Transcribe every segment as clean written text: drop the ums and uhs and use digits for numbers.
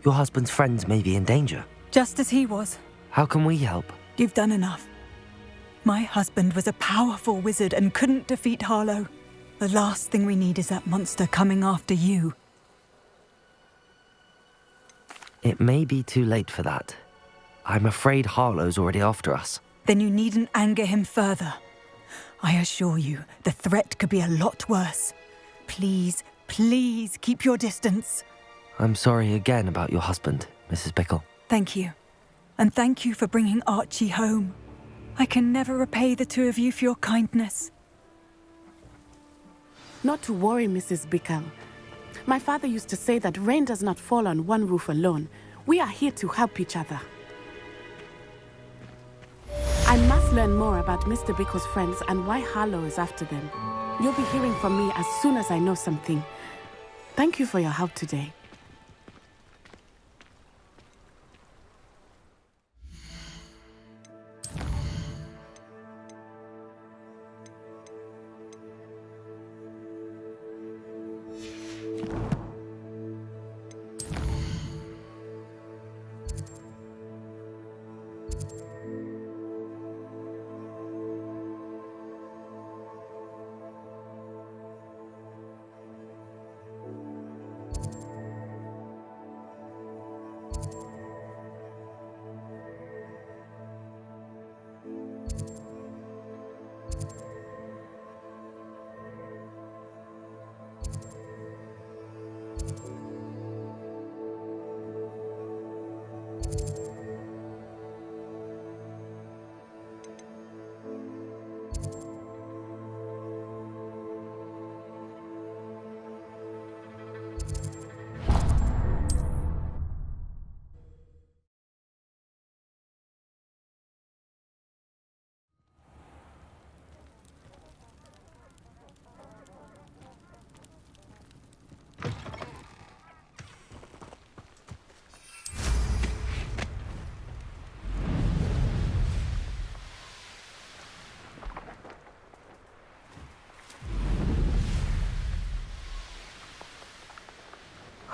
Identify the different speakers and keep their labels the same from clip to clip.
Speaker 1: Your husband's friends may be in danger.
Speaker 2: Just as he was.
Speaker 1: How can we help?
Speaker 2: You've done enough. My husband was a powerful wizard and couldn't defeat Harlow. The last thing we need is that monster coming after you.
Speaker 1: It may be too late for that. I'm afraid Harlow's already after us.
Speaker 2: Then you needn't anger him further. I assure you, the threat could be a lot worse. Please, please keep your distance.
Speaker 1: I'm sorry again about your husband, Mrs. Bickle.
Speaker 2: Thank you. And thank you for bringing Archie home. I can never repay the two of you for your kindness.
Speaker 3: Not to worry, Mrs. Bickle. My father used to say that rain does not fall on one roof alone. We are here to help each other. I must learn more about Mr. Bickle's friends and why Harlow is after them. You'll be hearing from me as soon as I know something. Thank you for your help today.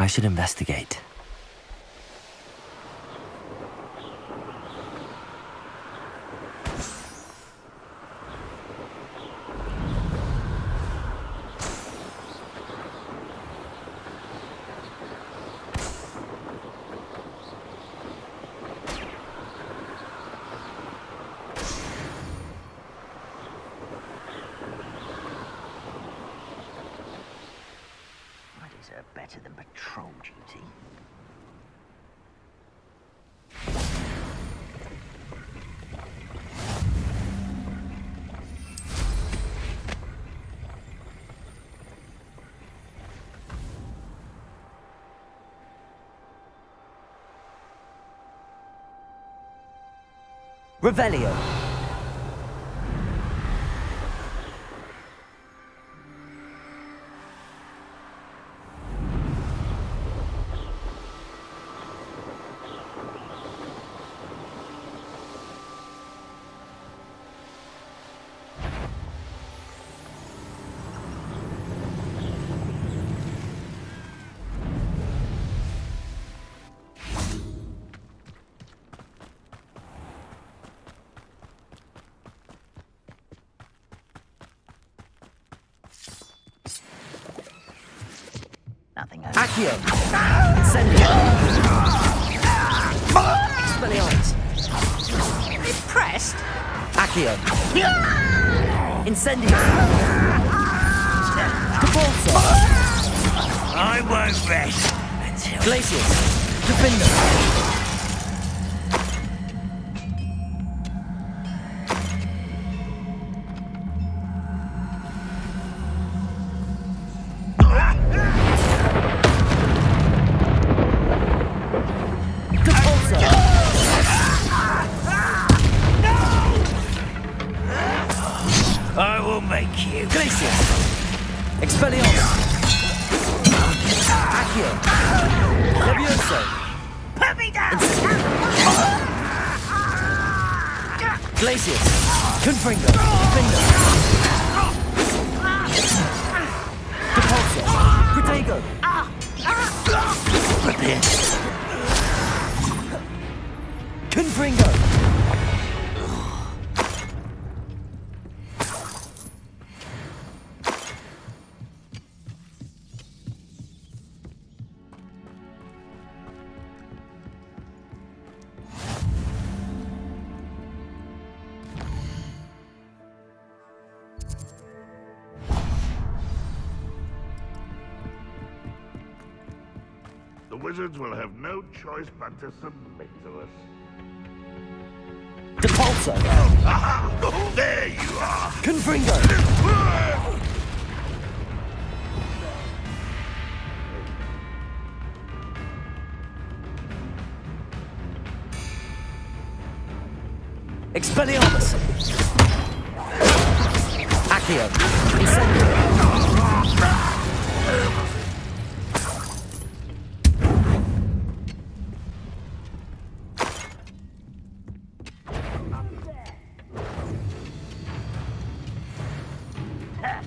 Speaker 1: I should investigate.
Speaker 4: Better than patrol duty.
Speaker 1: Revelio.
Speaker 4: Nothing else.
Speaker 1: Accio! Incendio! Expelliarmus!
Speaker 4: Impressed?
Speaker 1: Accio! Incendio! Capulso!
Speaker 4: I won't rest until...
Speaker 1: Glacius! Defender!
Speaker 4: I will make you.
Speaker 1: Glacius! Expelliarmus! Accio! Levioso!
Speaker 4: Put me down!
Speaker 1: Glacius! Confringo! Defender! Capulso! Protego!
Speaker 4: Prepare.
Speaker 1: Confringo!
Speaker 5: The wizards will have no choice but to submit to us.
Speaker 1: Depulso!
Speaker 5: Aha! There you are!
Speaker 1: Confringo! Expelliarmus! Accio! Incendio!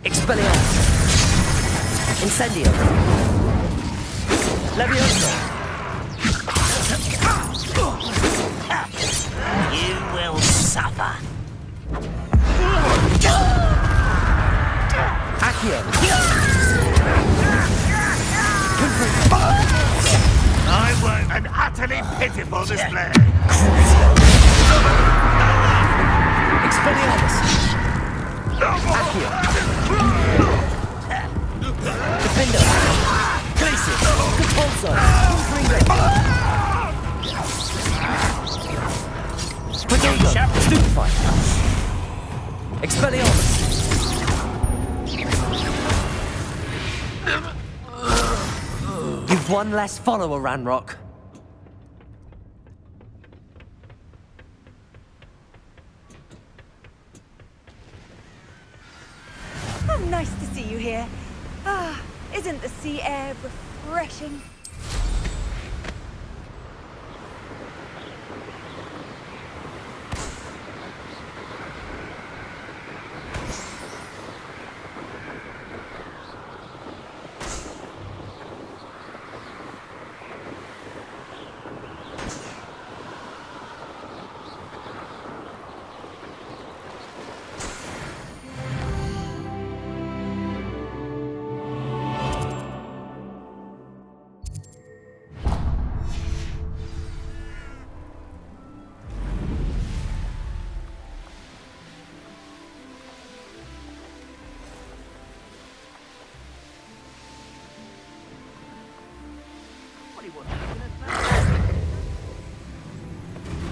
Speaker 1: Expelliarmus! Incendio! Leviosa!
Speaker 4: You will suffer.
Speaker 1: Accio!
Speaker 4: I won't.
Speaker 5: An utterly pitiful display!
Speaker 1: Expelliarmus! Accio! Defendo! Glacius! Depulso! Confringo! Quadrago! Stupefy! Expelliarmus! You've one less follower, Ranrock.
Speaker 2: Oh, nice to see you here. Ah, isn't the sea air refreshing?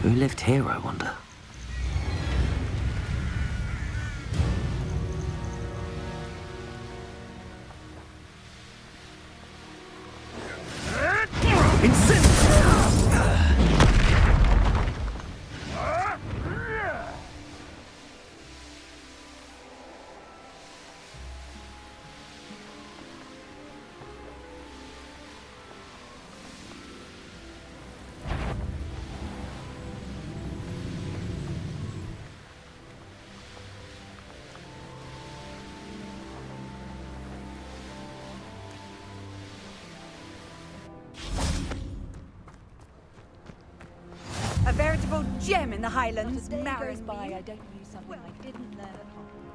Speaker 1: Who lived here, I wonder?
Speaker 2: A veritable gem in the Highlands.
Speaker 6: Not a day goes
Speaker 2: Marrying
Speaker 6: by
Speaker 2: me.
Speaker 6: I don't use something I didn't learn at Hogwarts.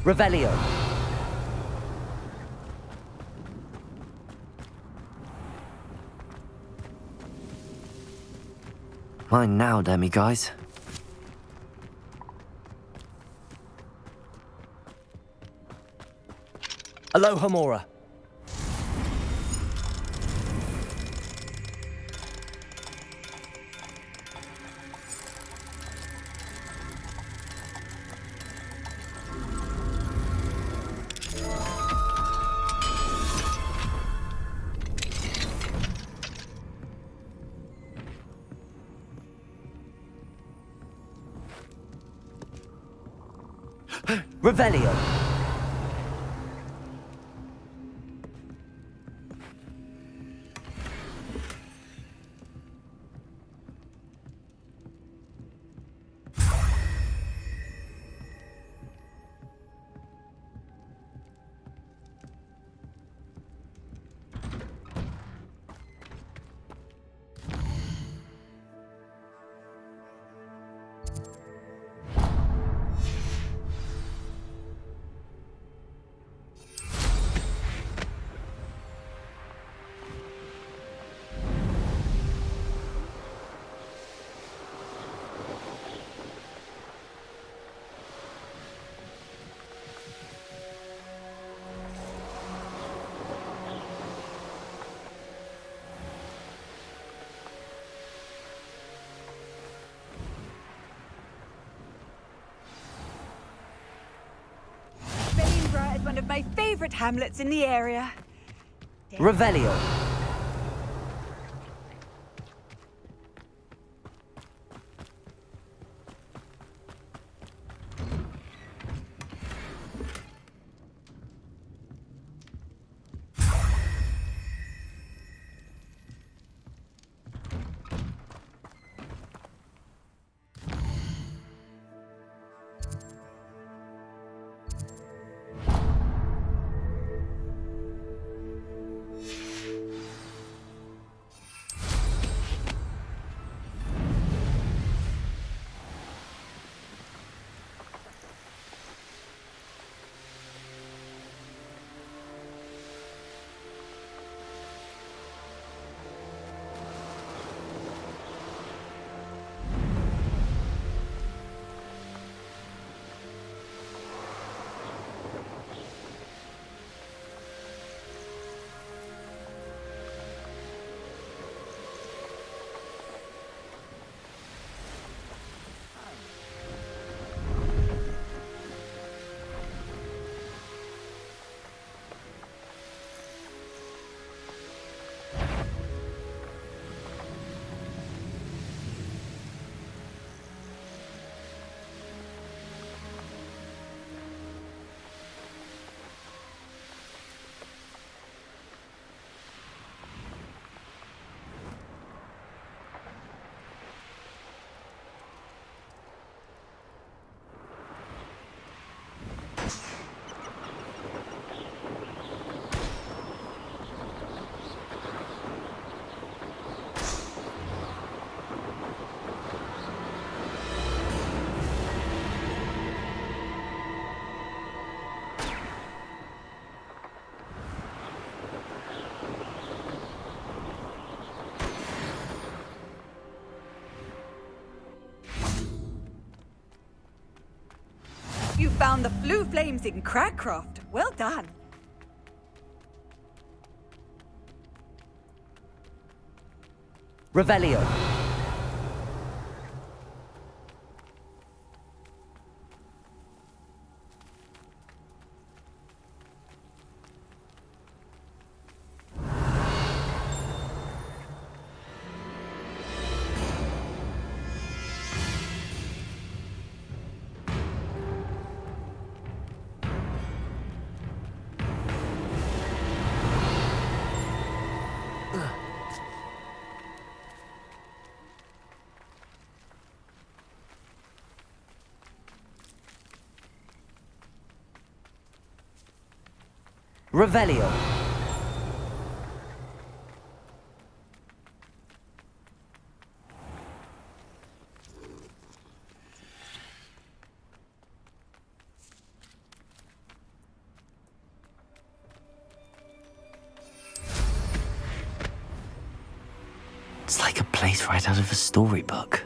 Speaker 1: Revelio. Mine now, demi-guys. Aloha Mora. Revelio.
Speaker 2: My favorite hamlets in the area.
Speaker 1: Revelio.
Speaker 2: You found the blue flames in Crackcroft. Well done.
Speaker 1: Revelio. Revelio. It's like a place right out of a storybook.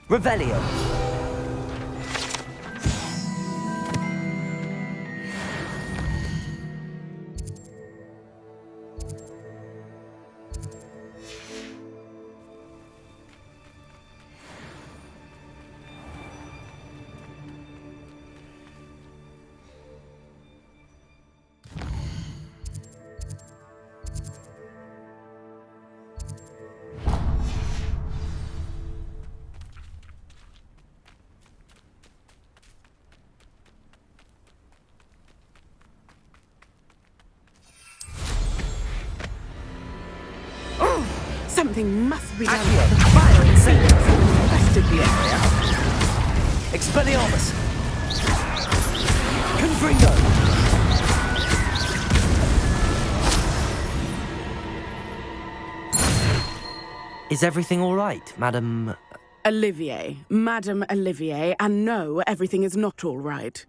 Speaker 1: Revelio.
Speaker 3: Something must be done.
Speaker 1: Accio. Fire incendium.
Speaker 3: Infested the area.
Speaker 1: Expelliarmus. Confringo. Is everything all right, Madam?
Speaker 3: Olivier, Madame Olivier, and no, everything is not all right.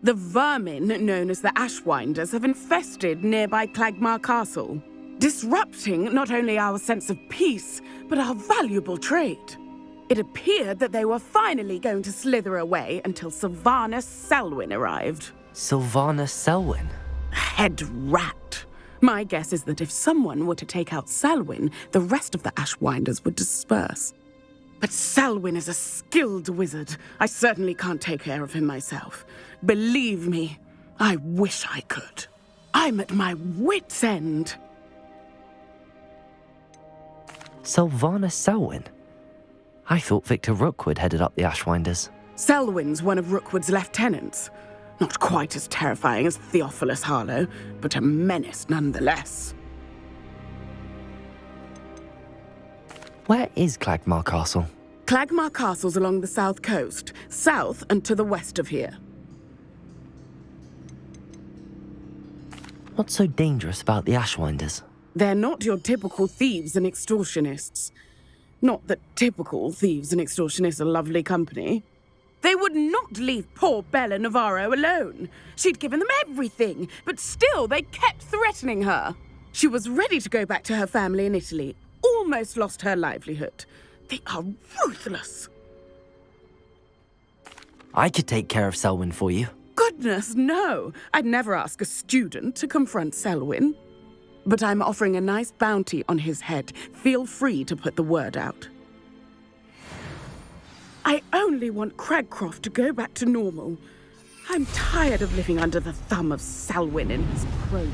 Speaker 3: The vermin known as the Ashwinders have infested nearby Clagmar Castle, disrupting not only our sense of peace, but our valuable trade. It appeared that they were finally going to slither away until Sylvanus Selwyn arrived.
Speaker 1: Sylvanus Selwyn?
Speaker 3: Head rat. My guess is that if someone were to take out Selwyn, the rest of the Ashwinders would disperse. But Selwyn is a skilled wizard. I certainly can't take care of him myself. Believe me, I wish I could. I'm at my wit's end.
Speaker 1: Sylvanus Selwyn? I thought Victor Rookwood headed up the Ashwinders.
Speaker 3: Selwyn's one of Rookwood's lieutenants. Not quite as terrifying as Theophilus Harlow, but a menace nonetheless.
Speaker 1: Where is Clagmar Castle?
Speaker 3: Clagmar Castle's along the south coast, south and to the west of here.
Speaker 1: What's so dangerous about the Ashwinders?
Speaker 3: They're not your typical thieves and extortionists. Not that typical thieves and extortionists are lovely company. They would not leave poor Bella Navarro alone. She'd given them everything, but still they kept threatening her. She was ready to go back to her family in Italy, almost lost her livelihood. They are ruthless.
Speaker 1: I could take care of Selwyn for you.
Speaker 3: Goodness, no. I'd never ask a student to confront Selwyn. But I'm offering a nice bounty on his head. Feel free to put the word out. I only want Cragcroft to go back to normal. I'm tired of living under the thumb of Selwyn and his cronies.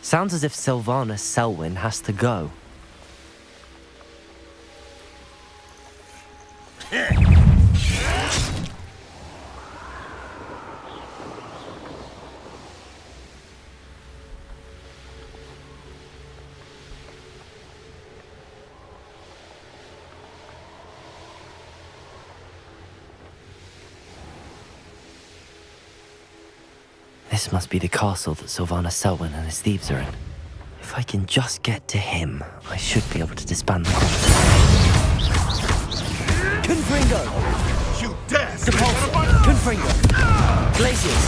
Speaker 1: Sounds as if Sylvanus Selwyn has to go. This must be the castle that Sylvanus Selwyn and his thieves are in. If I can just get to him, I should be able to disband the group. Confringo!
Speaker 5: You dare!
Speaker 1: Depulso! Confringo! Glacius!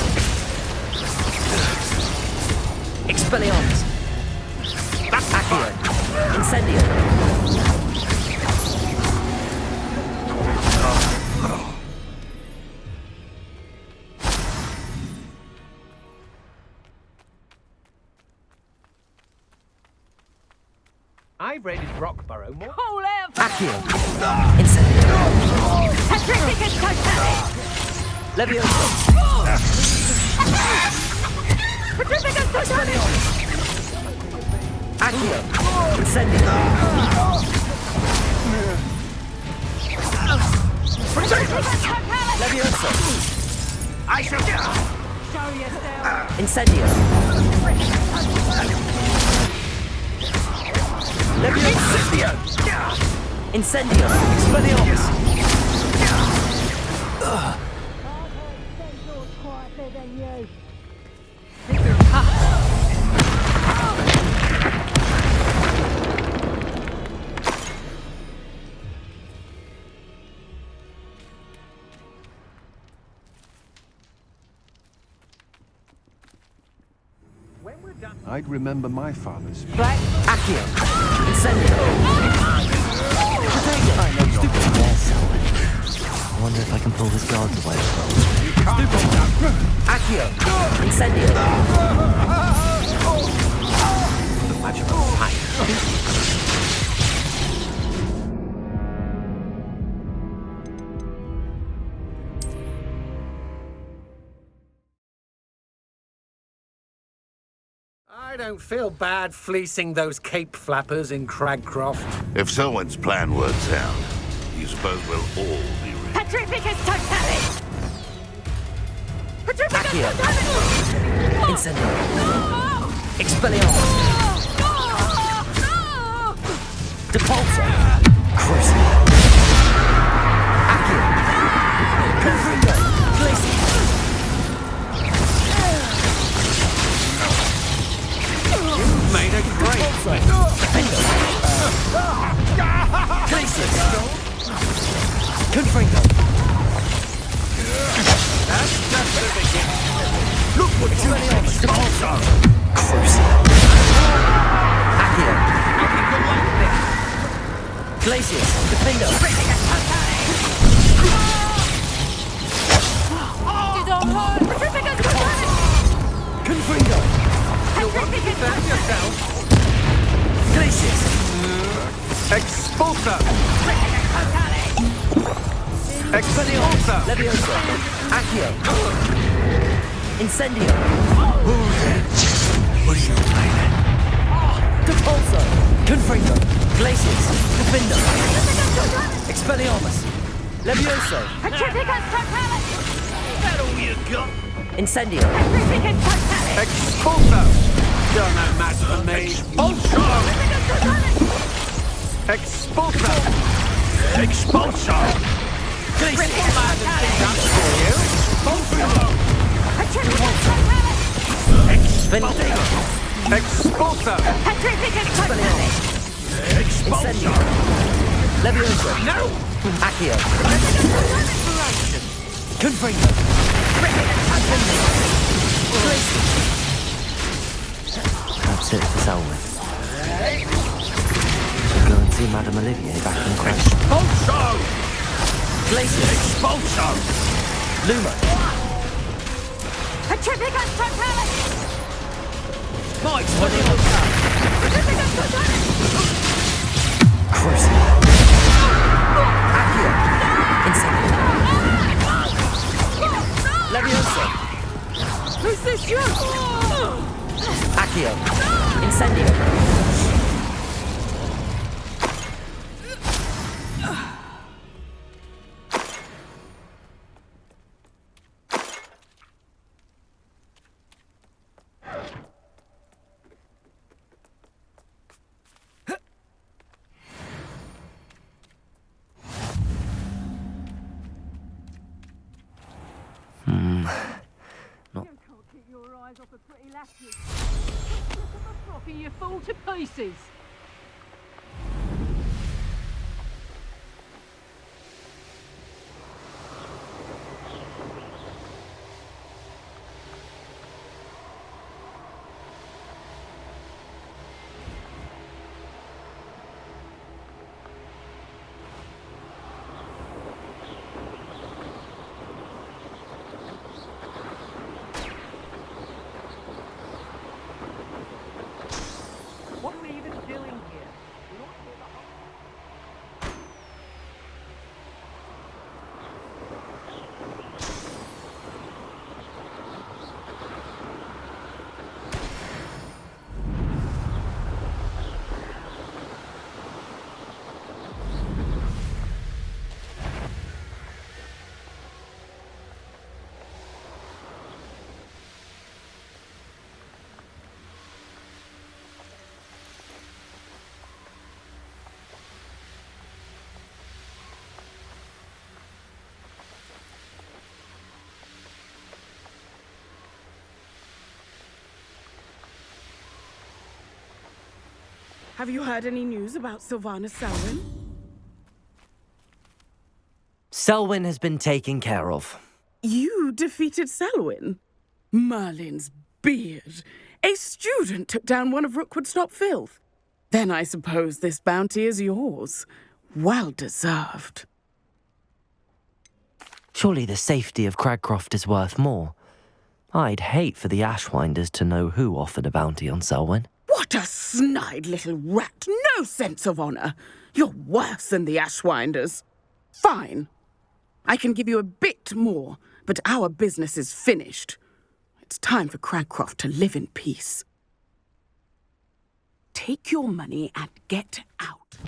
Speaker 1: Expelliarmus! Accio! Incendio!
Speaker 7: I raided Rockborough more.
Speaker 1: Accio! Incendio!
Speaker 6: Petrificus Totale!
Speaker 1: Levioso!
Speaker 6: Petrificus Totale!
Speaker 1: Accio! Incendio!
Speaker 6: Petrificus Totale!
Speaker 1: Levioso!
Speaker 5: I shall
Speaker 6: Show yourself!
Speaker 1: Incendio! Levioso! Incendio! Expelliarmus!
Speaker 6: Quieter than you.
Speaker 7: When we're done.
Speaker 8: I'd remember my father's.
Speaker 1: Accio! Incendio! There's Selwyn. I wonder if I can pull his guards away. Accio! Incendio!
Speaker 7: The magical fire. I don't feel bad fleecing those cape flappers in Cragcroft.
Speaker 5: If Selwyn's plan works out, you suppose we'll all be rich.
Speaker 2: Petrificus totalis! Petrificus
Speaker 1: Accio!
Speaker 2: totalis!
Speaker 1: Incendio!
Speaker 2: No!
Speaker 1: Expelliarmus!
Speaker 2: No!
Speaker 1: Depulso! Crucio! Accio! Confringo! Glacius!
Speaker 7: Made a great
Speaker 1: Defendo! Glacius! Confringo!
Speaker 7: That's just the beginning. Look what you
Speaker 1: Expelliarmus! Depulso! Crucio! Accio!
Speaker 7: I think you'll like this.
Speaker 1: Glacius! Defendo!
Speaker 2: You don't hurt! Petrificus totalis!
Speaker 1: Confringo!
Speaker 7: You'll want to defend yourself.
Speaker 1: Glacius!
Speaker 7: Expulsor!
Speaker 1: Expelliarmus!
Speaker 7: Expulsor!
Speaker 1: Levioso! Accio! Incendio!
Speaker 8: What are you playing?
Speaker 1: Depulso! Confringo! Glacius! Defendo! Expelliarmus! Levioso!
Speaker 2: Petrificus totalis!
Speaker 4: That all you got?
Speaker 1: Incendio!
Speaker 2: Petrificus totalis!
Speaker 7: Expulsor! You're no match for me. Expulsor! Expulsor!
Speaker 4: Expulsor!
Speaker 1: Glacius!
Speaker 7: That's for you.
Speaker 2: Petrificus totalis!
Speaker 1: Vendetta!
Speaker 7: Expulsor!
Speaker 2: Petrificus totalis!
Speaker 1: Incendio! Levioso!
Speaker 7: No!
Speaker 1: Accio! Confringo! Glacius! That's it for Selwyn. Go and see Madame Olivier back in Crash.
Speaker 4: Expulsor!
Speaker 1: Glacius!
Speaker 4: Expulsor!
Speaker 1: Luma!
Speaker 2: Petrificus totalis!
Speaker 1: Might Levioso!
Speaker 2: Petrificus totalis!
Speaker 1: Crucio! Accio! Incendio! Levioso!
Speaker 2: Who's this you?
Speaker 1: Accio! Incendio!
Speaker 6: Your eyes off a pretty lassie. Dropping you fall to pieces.
Speaker 7: What are we even doing here? We ought to be at the
Speaker 3: Have you heard any news about Sylvana Selwyn?
Speaker 1: Selwyn has been taken care of.
Speaker 3: You defeated Selwyn? Merlin's beard. A student took down one of Rookwood's top filth. Then I suppose this bounty is yours. Well deserved.
Speaker 1: Surely the safety of Cragcroft is worth more. I'd hate for the Ashwinders to know who offered a bounty on Selwyn.
Speaker 3: What a snide little rat! No sense of honor! You're worse than the Ashwinders. Fine. I can give you a bit more, but our business is finished. It's time for Cragcroft to live in peace. Take your money and get out.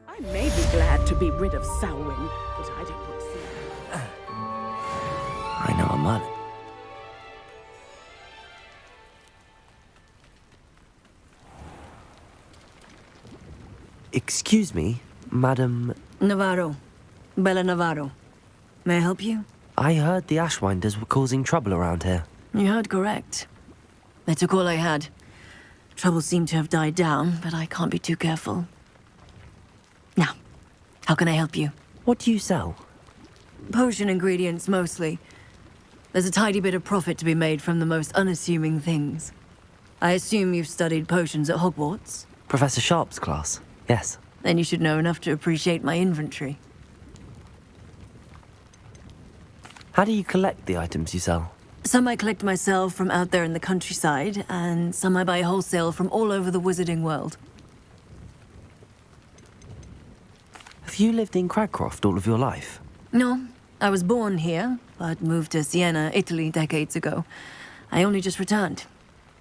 Speaker 3: I may be glad to be rid of Selwyn, but I don't want to see him.
Speaker 1: I know a Merlin. Excuse me, Madam...
Speaker 9: Navarro. Bella Navarro. May I help you?
Speaker 1: I heard the Ashwinders were causing trouble around here.
Speaker 9: You heard correct. They took all I had. Trouble seemed to have died down, but I can't be too careful. Now, how can I help you?
Speaker 1: What do you sell?
Speaker 9: Potion ingredients, mostly. There's a tidy bit of profit to be made from the most unassuming things. I assume you've studied potions at Hogwarts?
Speaker 1: Professor Sharp's class, yes.
Speaker 9: Then you should know enough to appreciate my inventory.
Speaker 1: How do you collect the items you sell?
Speaker 9: Some I collect myself from out there in the countryside, and some I buy wholesale from all over the wizarding world.
Speaker 1: Have you lived in Cragcroft all of your life?
Speaker 9: No, I was born here, but moved to Siena, Italy, decades ago. I only just returned.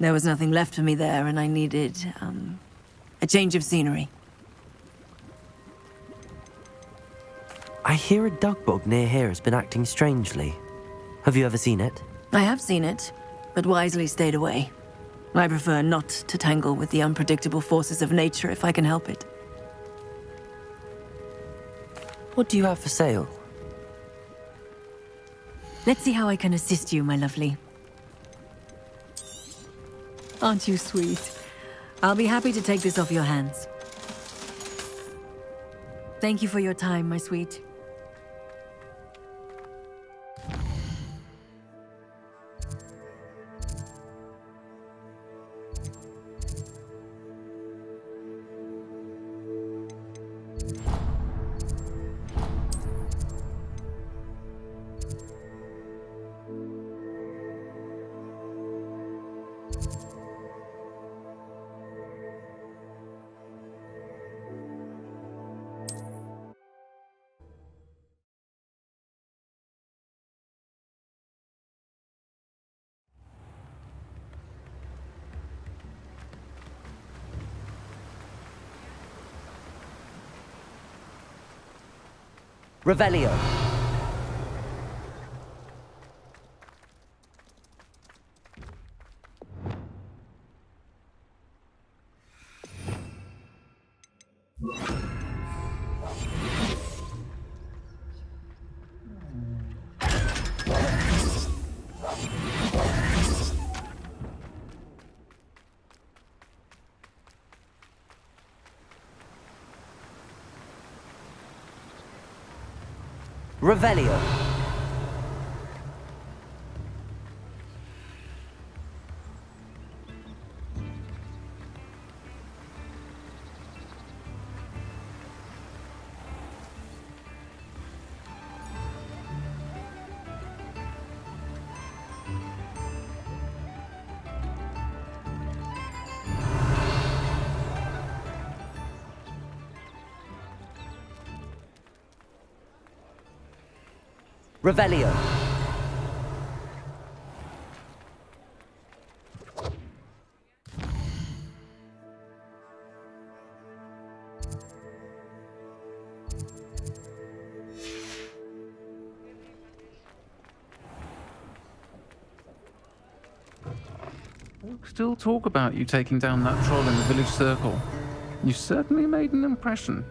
Speaker 9: There was nothing left for me there, and I needed, a change of scenery.
Speaker 1: I hear a dugbog near here has been acting strangely. Have you ever seen it?
Speaker 9: I have seen it, but wisely stayed away. I prefer not to tangle with the unpredictable forces of nature if I can help it.
Speaker 1: What do you have for sale?
Speaker 9: Let's see how I can assist you, my lovely. Aren't you sweet? I'll be happy to take this off your hands. Thank you for your time, my sweet.
Speaker 1: Revelio. Revelio. Revelio.
Speaker 10: Folk still talk about you taking down that troll in the village circle. You certainly made an impression.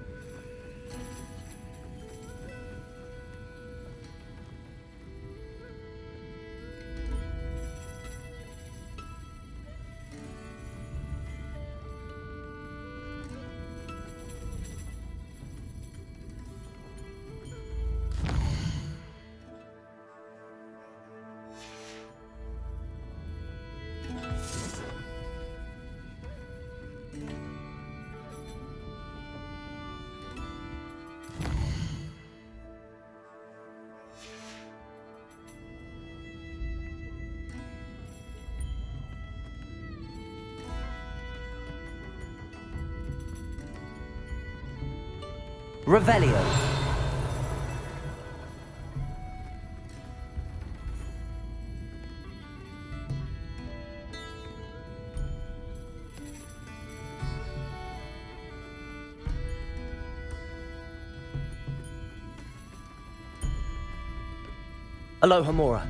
Speaker 1: Revelio. Aloha Mora.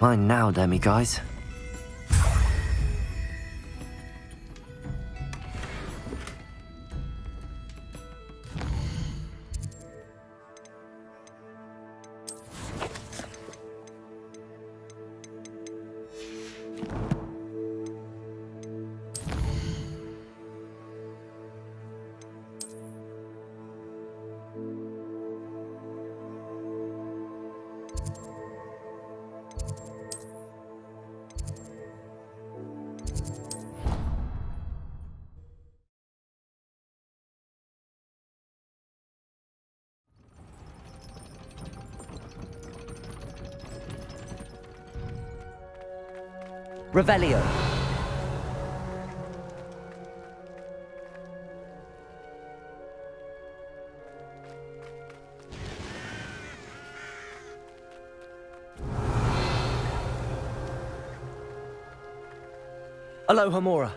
Speaker 1: Mine now, demi-guys. Revelio. Aloha Mora.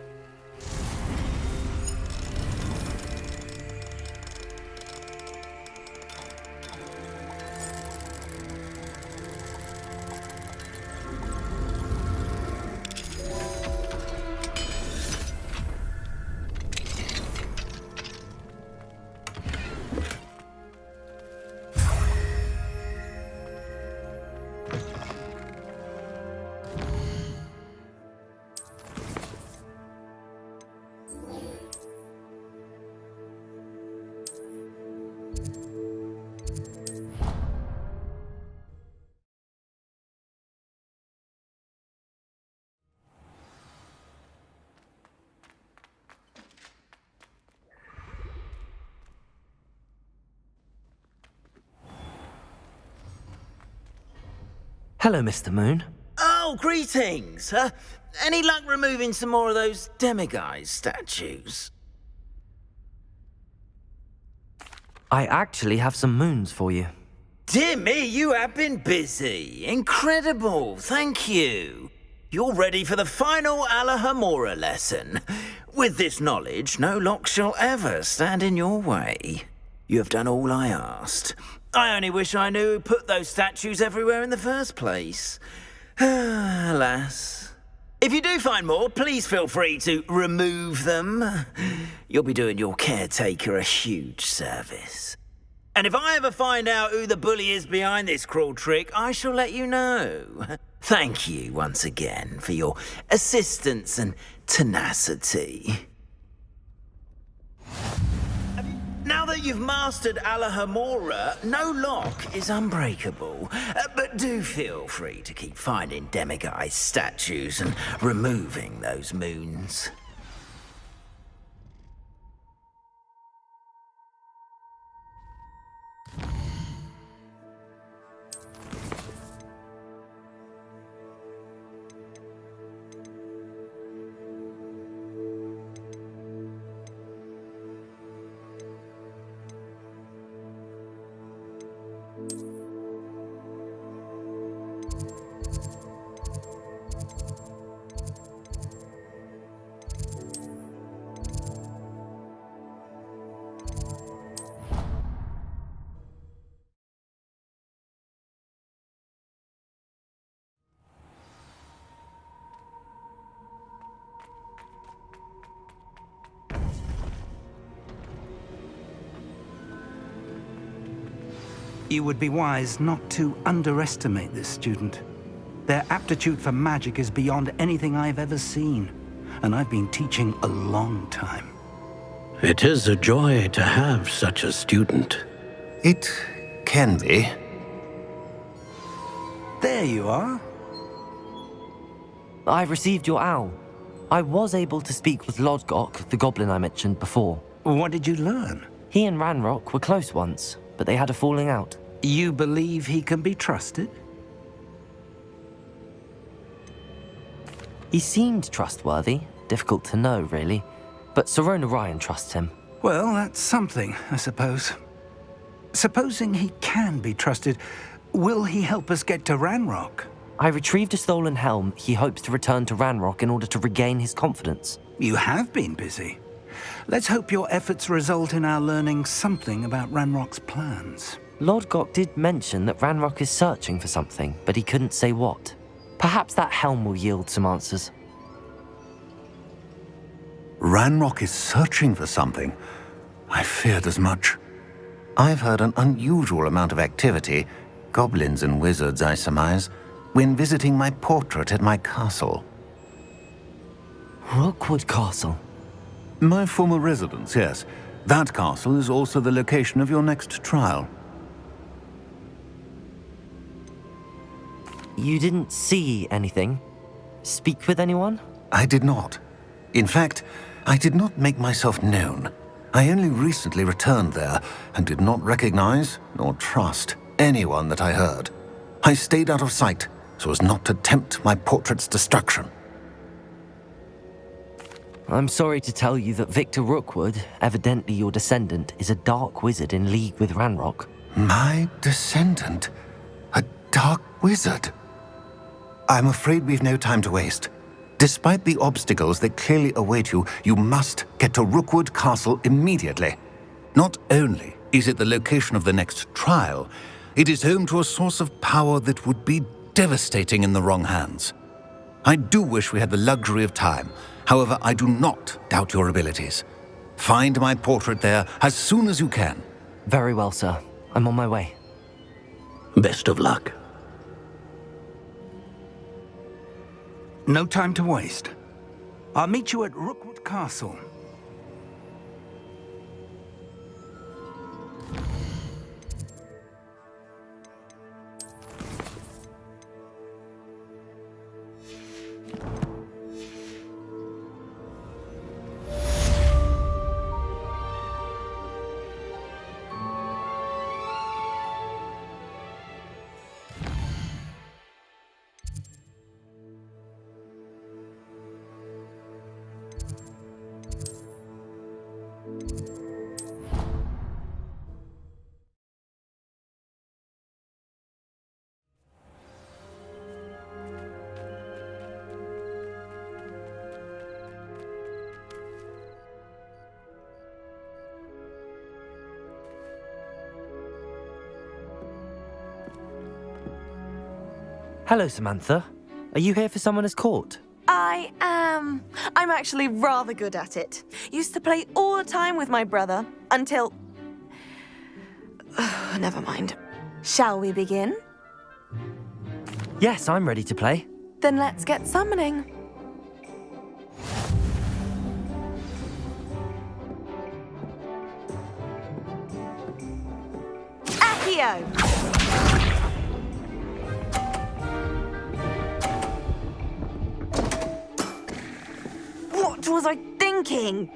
Speaker 1: Hello, Mr. Moon.
Speaker 11: Oh, greetings! Any luck removing some more of those demiguise statues?
Speaker 1: I actually have some moons for you.
Speaker 11: Dear me, you have been busy. Incredible, thank you. You're ready for the final Alahamora lesson. With this knowledge, no lock shall ever stand in your way. You have done all I asked. I only wish I knew who put those statues everywhere in the first place. Alas. If you do find more, please feel free to remove them. You'll be doing your caretaker a huge service. And if I ever find out who the bully is behind this cruel trick, I shall let you know. Thank you once again for your assistance and tenacity. Now that you've mastered Alahamora, no lock is unbreakable. But do feel free to keep finding demiguise statues and removing those moons.
Speaker 12: You would be wise not to underestimate this student. Their aptitude for magic is beyond anything I've ever seen, and I've been teaching a long time.
Speaker 4: It is a joy to have such a student.
Speaker 13: It can be.
Speaker 12: There you are.
Speaker 1: I've received your owl. I was able to speak with Lodgok, the goblin I mentioned before.
Speaker 12: What did you learn?
Speaker 1: He and Ranrock were close once, but they had a falling out.
Speaker 12: You believe he can be trusted?
Speaker 1: He seemed trustworthy. Difficult to know, really. But Sirona Ryan trusts him.
Speaker 12: Well, that's something, I suppose. Supposing he can be trusted, will he help us get to Ranrock?
Speaker 1: I retrieved a stolen helm. He hopes to return to Ranrock in order to regain his confidence.
Speaker 12: You have been busy. Let's hope your efforts result in our learning something about Ranrock's plans.
Speaker 1: Lodgok did mention that Ranrock is searching for something, but he couldn't say what. Perhaps that helm will yield some answers.
Speaker 13: Ranrock is searching for something. I feared as much. I've heard an unusual amount of activity, goblins and wizards, I surmise, when visiting my portrait at my castle.
Speaker 1: Rookwood Castle?
Speaker 13: My former residence, yes. That castle is also the location of your next trial.
Speaker 1: You didn't see anything? Speak with anyone?
Speaker 13: I did not. In fact, I did not make myself known. I only recently returned there and did not recognize nor trust anyone that I heard. I stayed out of sight so as not to tempt my portrait's destruction.
Speaker 1: I'm sorry to tell you that Victor Rookwood, evidently your descendant, is a dark wizard in league with Ranrock.
Speaker 13: My descendant? A dark wizard? I'm afraid we've no time to waste. Despite the obstacles that clearly await you, you must get to Rookwood Castle immediately. Not only is it the location of the next trial, it is home to a source of power that would be devastating in the wrong hands. I do wish we had the luxury of time. However, I do not doubt your abilities. Find my portrait there as soon as you can.
Speaker 1: Very well, sir. I'm on my way.
Speaker 4: Best of luck.
Speaker 12: No time to waste. I'll meet you at Rookwood Castle.
Speaker 1: Hello, Samantha. Are you here for Summoner's Court?
Speaker 14: I am. I'm actually rather good at it. Used to play all the time with my brother, until... Never mind. Shall we begin?
Speaker 1: Yes, I'm ready to play.
Speaker 14: Then let's get summoning. Accio! What was I thinking?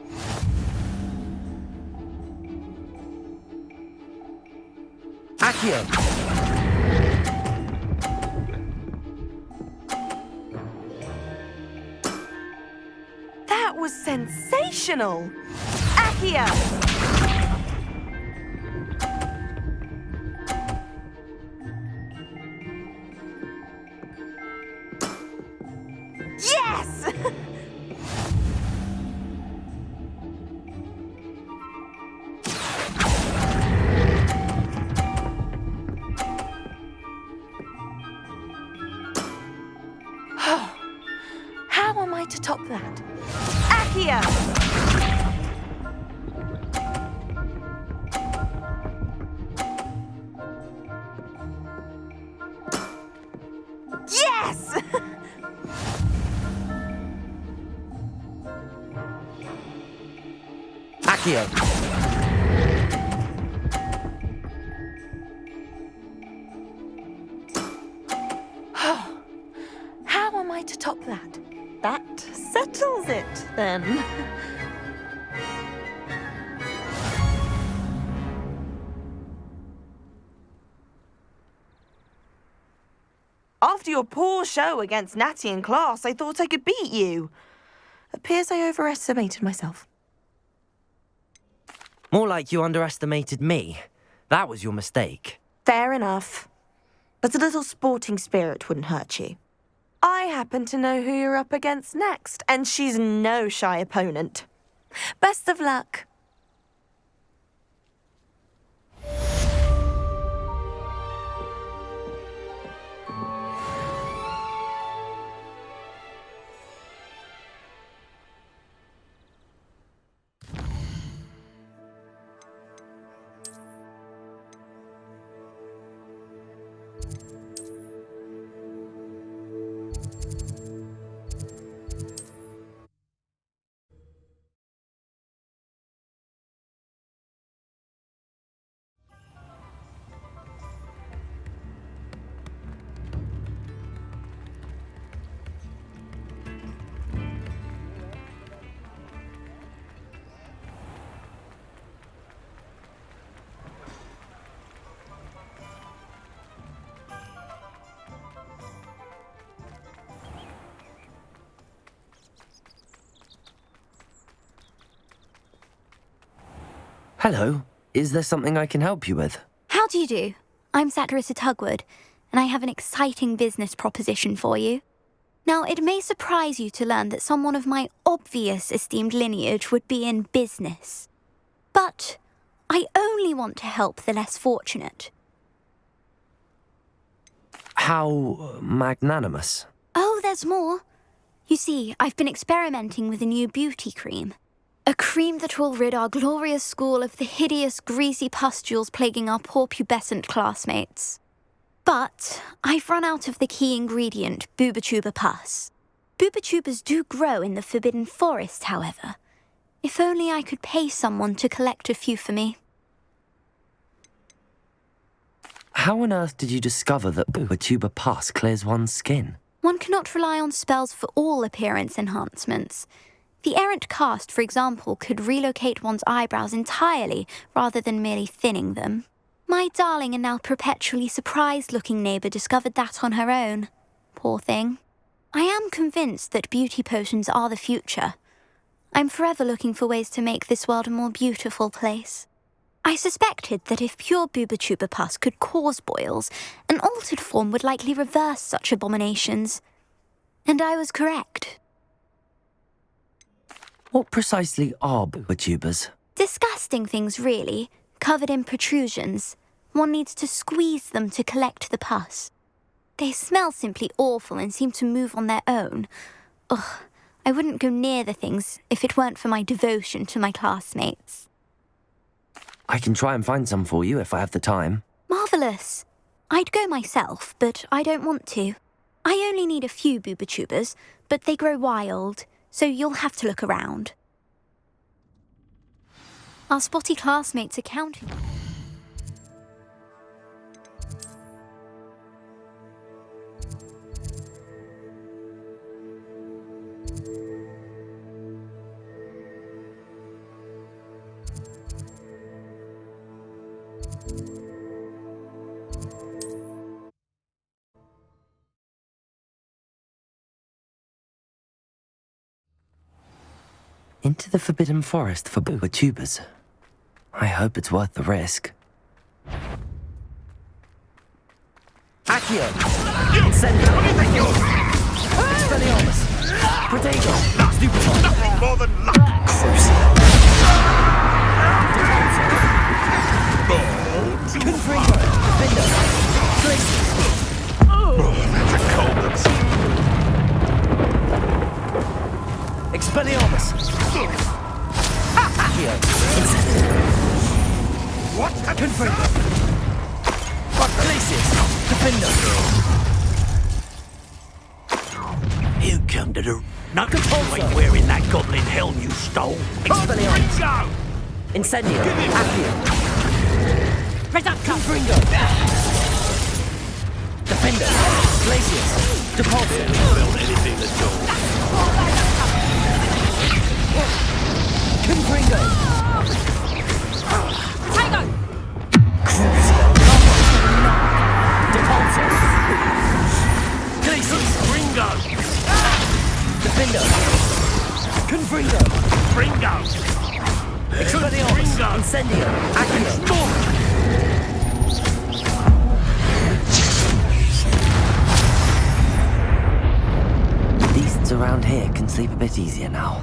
Speaker 1: Accio!
Speaker 14: That was sensational! Accio! Yes! How am I to top that? Accio! Yes!
Speaker 1: Accio!
Speaker 14: How am I to top that? That settles it, then. After your poor show against Natty in class, I thought I could beat you. Appears I overestimated myself.
Speaker 1: More like you underestimated me. That was your mistake.
Speaker 14: Fair enough. But a little sporting spirit wouldn't hurt you. I happen to know who you're up against next, and she's no shy opponent. Best of luck.
Speaker 1: Hello. Is there something I can help you with?
Speaker 15: How do you do? I'm Satirissa Tugwood, and I have an exciting business proposition for you. Now, it may surprise you to learn that someone of my obvious esteemed lineage would be in business. But I only want to help the less fortunate.
Speaker 1: How magnanimous.
Speaker 15: Oh, there's more. You see, I've been experimenting with a new beauty cream. A cream that will rid our glorious school of the hideous, greasy pustules plaguing our poor pubescent classmates. But I've run out of the key ingredient, Booba-Tuba pus. Booba-Tubas do grow in the Forbidden Forest, however. If only I could pay someone to collect a few for me.
Speaker 1: How on earth did you discover that Booba-Tuba pus clears one's skin?
Speaker 15: One cannot rely on spells for all appearance enhancements. The errant cast, for example, could relocate one's eyebrows entirely rather than merely thinning them. My darling and now perpetually surprised-looking neighbour discovered that on her own. Poor thing. I am convinced that beauty potions are the future. I'm forever looking for ways to make this world a more beautiful place. I suspected that if pure Booba-Tuba pus could cause boils, an altered form would likely reverse such abominations. And I was correct.
Speaker 1: What precisely are Booba-Tubas?
Speaker 15: Disgusting things, really, covered in protrusions. One needs to squeeze them to collect the pus. They smell simply awful and seem to move on their own. Ugh, I wouldn't go near the things if it weren't for my devotion to my classmates.
Speaker 1: I can try and find some for you if I have the time.
Speaker 15: Marvellous. I'd go myself, but I don't want to. I only need a few Booba-Tubas, but they grow wild, so you'll have to look around. Our spotty classmates are counting.
Speaker 1: Into the Forbidden Forest for Booba-Tubas. I hope it's worth the risk. Accio! Incendio! Expelliarmus! Protego! Stupefy!
Speaker 5: Nothing more than luck!
Speaker 1: Confringo! Defender! Glacius!
Speaker 5: Oh, that's a cold that's...
Speaker 1: Expelliarmus! Accio! Incendio!
Speaker 5: What?
Speaker 1: Confringo! Glacius! Defender!
Speaker 4: You come to the... Not you ain't wearing that goblin helm you stole.
Speaker 1: Expelliarmus! Incendio! Accio! Confringo! Defender! Glacius! Depulso!
Speaker 4: Build anything at all.
Speaker 1: Confringo!
Speaker 6: Tango!
Speaker 1: Depulso! Glacius!
Speaker 5: Ringo!
Speaker 1: Defendo! Confringo!
Speaker 5: Ringo!
Speaker 1: Expelliarmus!
Speaker 5: Ringo!
Speaker 1: Incendio! Accio! Beasts around here can sleep a bit easier now.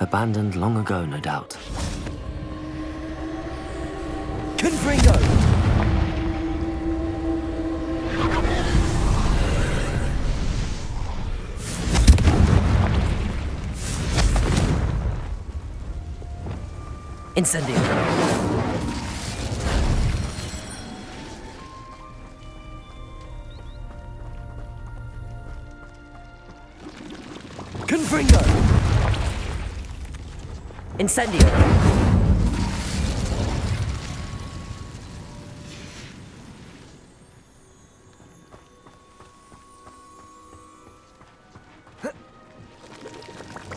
Speaker 1: Abandoned long ago, no doubt. Confringo! Incendio! Confringo! Incendio!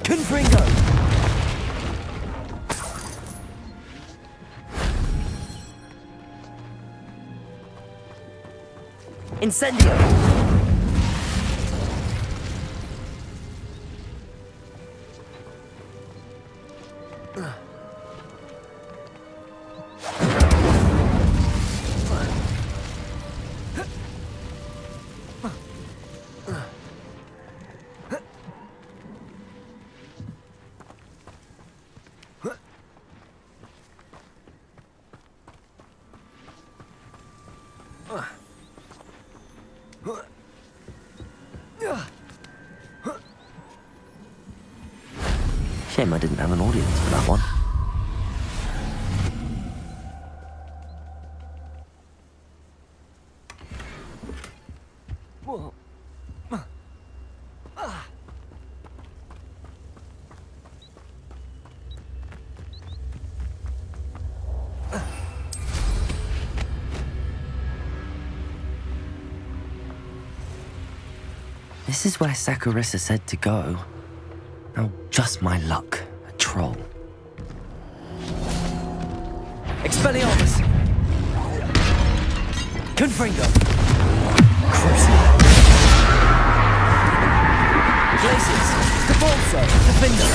Speaker 1: Confringo! Incendio! Shame I didn't have an audience for that one. This is where Saccharissa said to go. Now, just my luck. A troll. Expelliarmus! Confringo! Crucible! Glacius! Depulso! Defender!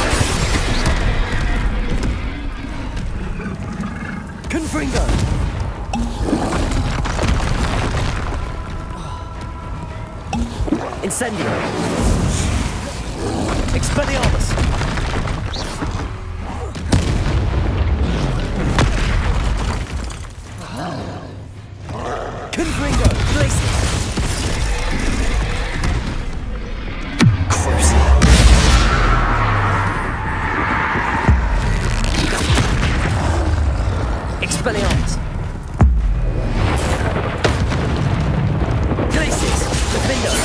Speaker 1: Confringo! Incendio! Expelliarmus! Confringo! Glacius! Crucible! Expelliarmus! Glacius! Defender!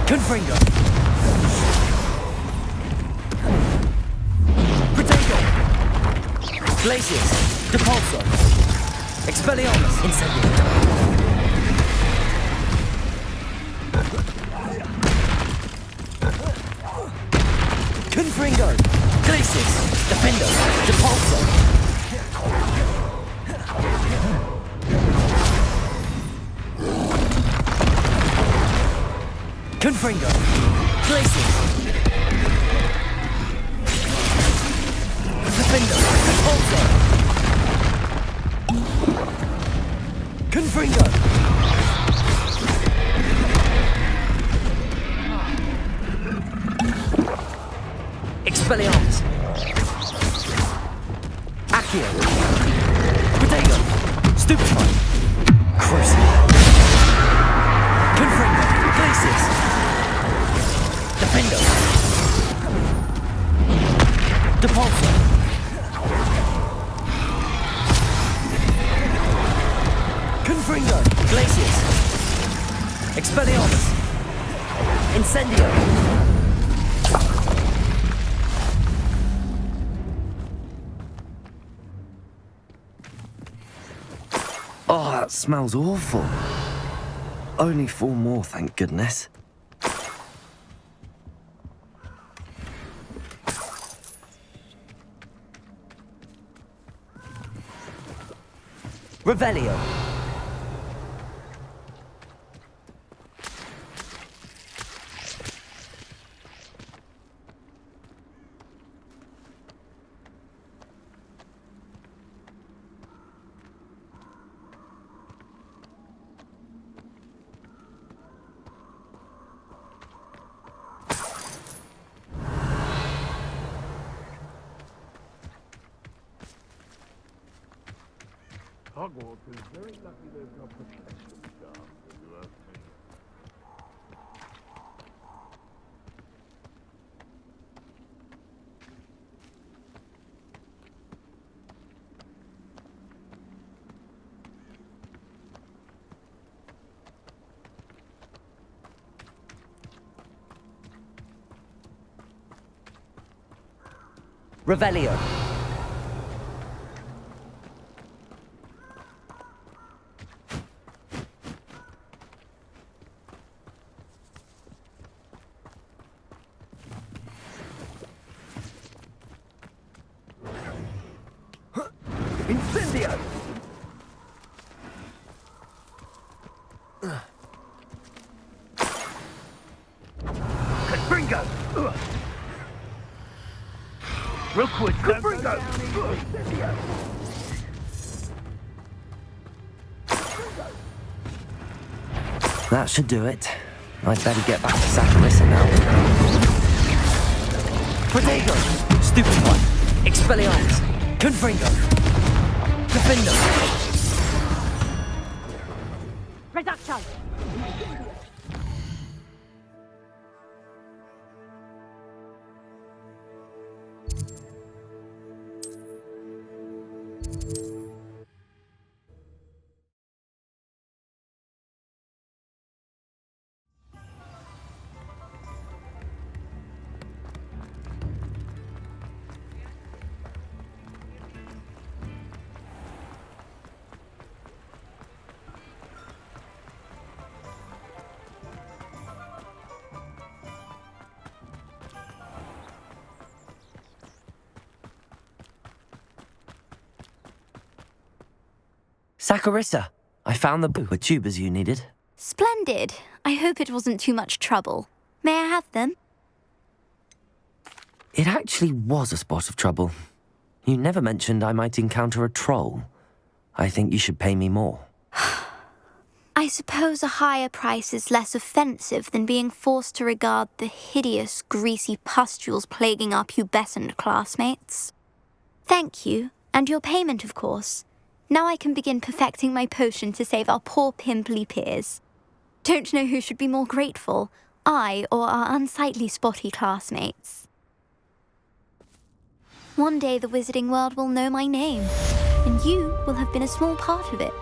Speaker 1: Confringo! Protego! Glacius! Depulso! Expelliarmus! Incendio! Confringo! Glacius! Defender! Depulso! Confringo! Glacius! Defender! Depulso! Confringo! Expelliarmus! Accio! Protego! Stupefy! Crucible! Confringo! Glacius! Defender! Depulso! Incendio! Oh, that smells awful. Only 4 more, thank goodness. Revelio.
Speaker 5: Hogwarts is very lucky they've got protection staff, if you ask me.
Speaker 1: Revelio. Incendio!
Speaker 4: Confringo! Rookwood, Confringo!
Speaker 1: That should do it. I'd better get back to Saccharissa now. Protego! Stupefy! Expelliarmus! Confringo! Defendo!
Speaker 6: Reduction!
Speaker 1: Saccharissa! I found the tubers you needed.
Speaker 15: Splendid. I hope it wasn't too much trouble. May I have them?
Speaker 1: It actually was a spot of trouble. You never mentioned I might encounter a troll. I think you should pay me more.
Speaker 15: I suppose a higher price is less offensive than being forced to regard the hideous, greasy pustules plaguing our pubescent classmates. Thank you, and your payment, of course. Now I can begin perfecting my potion to save our poor pimply peers. Don't know who should be more grateful, I or our unsightly spotty classmates. One day the wizarding world will know my name, and you will have been a small part of it.